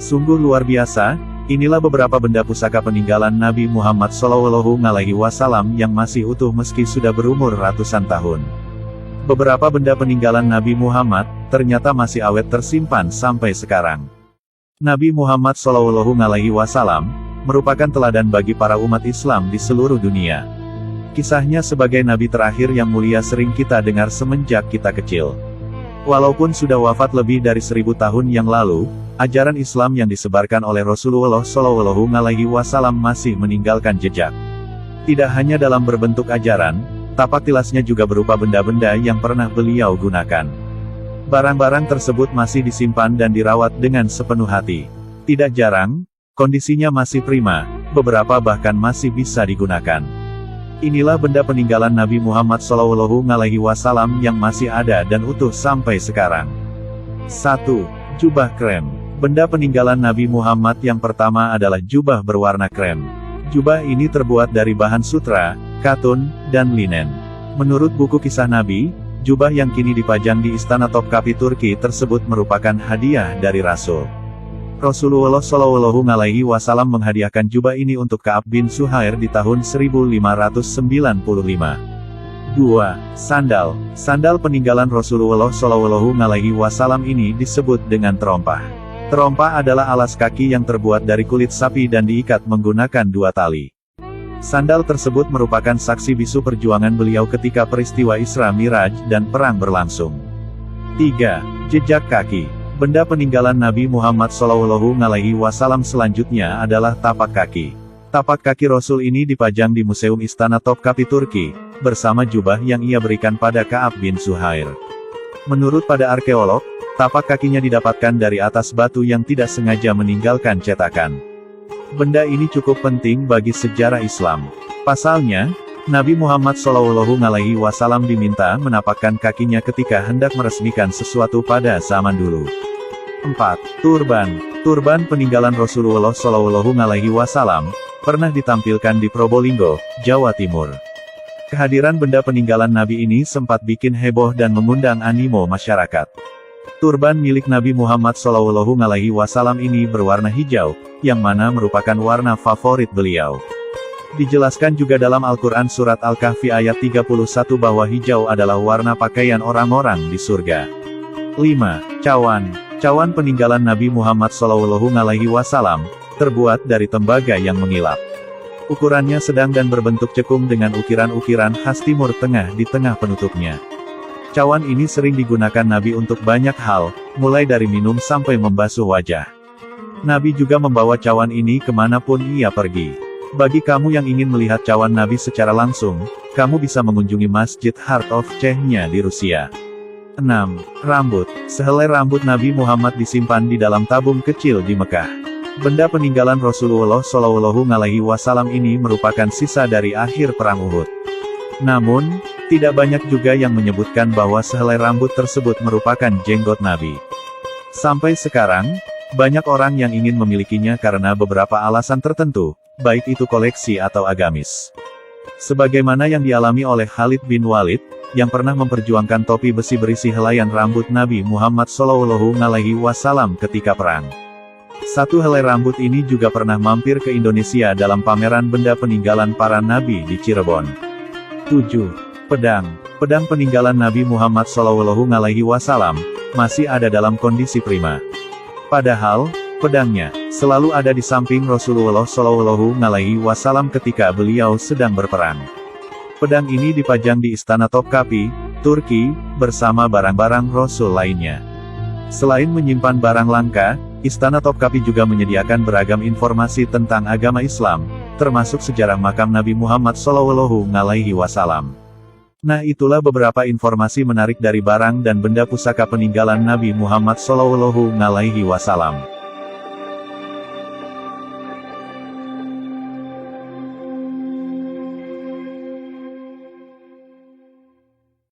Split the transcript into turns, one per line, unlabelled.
Sungguh luar biasa, inilah beberapa benda pusaka peninggalan Nabi Muhammad SAW yang masih utuh meski sudah berumur ratusan tahun. Beberapa benda peninggalan Nabi Muhammad, ternyata masih awet tersimpan sampai sekarang. Nabi Muhammad SAW, merupakan teladan bagi para umat Islam di seluruh dunia. Kisahnya sebagai nabi terakhir yang mulia sering kita dengar semenjak kita kecil. Walaupun sudah wafat lebih dari 1000 tahun yang lalu, ajaran Islam yang disebarkan oleh Rasulullah SAW masih meninggalkan jejak. Tidak hanya dalam berbentuk ajaran, tapak tilasnya juga berupa benda-benda yang pernah beliau gunakan. Barang-barang tersebut masih disimpan dan dirawat dengan sepenuh hati. Tidak jarang, kondisinya masih prima, beberapa bahkan masih bisa digunakan. Inilah benda peninggalan Nabi Muhammad SAW yang masih ada dan utuh sampai sekarang. 1. Jubah krem. Benda peninggalan Nabi Muhammad yang pertama adalah jubah berwarna krem. Jubah ini terbuat dari bahan sutra, katun, dan linen. Menurut buku kisah Nabi, jubah yang kini dipajang di Istana Topkapi Turki tersebut merupakan hadiah dari Rasul. Rasulullah SAW menghadiahkan jubah ini untuk Ka'ab bin Zuhair di tahun 1595. 2. Sandal. Sandal peninggalan Rasulullah SAW ini disebut dengan terompah. Terompah adalah alas kaki yang terbuat dari kulit sapi dan diikat menggunakan 2 tali. Sandal tersebut merupakan saksi bisu perjuangan beliau ketika peristiwa Isra Miraj dan perang berlangsung. 3. Jejak kaki. Benda peninggalan Nabi Muhammad SAW selanjutnya adalah tapak kaki. Tapak kaki Rasul ini dipajang di Museum Istana Topkapi Turki, bersama jubah yang ia berikan pada Ka'ab bin Zuhair. Menurut pada arkeolog, tapak kakinya didapatkan dari atas batu yang tidak sengaja meninggalkan cetakan. Benda ini cukup penting bagi sejarah Islam. Pasalnya, Nabi Muhammad SAW diminta menapakkan kakinya ketika hendak meresmikan sesuatu pada zaman dulu. 4. Turban. Turban peninggalan Rasulullah SAW, pernah ditampilkan di Probolinggo, Jawa Timur. Kehadiran benda peninggalan Nabi ini sempat bikin heboh dan mengundang animo masyarakat. Turban milik Nabi Muhammad SAW ini berwarna hijau, yang mana merupakan warna favorit beliau. Dijelaskan juga dalam Al-Quran Surat Al-Kahfi ayat 31 bahwa hijau adalah warna pakaian orang-orang di surga. 5. Cawan. Cawan peninggalan Nabi Muhammad SAW, terbuat dari tembaga yang mengilap. Ukurannya sedang dan berbentuk cekung dengan ukiran-ukiran khas Timur Tengah di tengah penutupnya. Cawan ini sering digunakan Nabi untuk banyak hal, mulai dari minum sampai membasuh wajah. Nabi juga membawa cawan ini kemanapun ia pergi. Bagi kamu yang ingin melihat cawan Nabi secara langsung, kamu bisa mengunjungi Masjid Heart of Cheh-nya di Rusia. 6. Rambut. Sehelai rambut Nabi Muhammad disimpan di dalam tabung kecil di Mekah. Benda peninggalan Rasulullah SAW ini merupakan sisa dari akhir Perang Uhud. Namun, tidak banyak juga yang menyebutkan bahwa sehelai rambut tersebut merupakan jenggot Nabi. Sampai sekarang, banyak orang yang ingin memilikinya karena beberapa alasan tertentu, baik itu koleksi atau agamis. Sebagaimana yang dialami oleh Khalid bin Walid, yang pernah memperjuangkan topi besi berisi helaian rambut Nabi Muhammad SAW ketika perang. Satu helai rambut ini juga pernah mampir ke Indonesia dalam pameran benda peninggalan para nabi di Cirebon. 7. Pedang. Pedang peninggalan Nabi Muhammad SAW, masih ada dalam kondisi prima. Padahal, pedangnya selalu ada di samping Rasulullah SAW ketika beliau sedang berperang. Pedang ini dipajang di Istana Topkapi, Turki, bersama barang-barang Rasul lainnya. Selain menyimpan barang langka, Istana Topkapi juga menyediakan beragam informasi tentang agama Islam, termasuk sejarah makam Nabi Muhammad SAW. Nah, itulah beberapa informasi menarik dari barang dan benda pusaka peninggalan Nabi Muhammad SAW.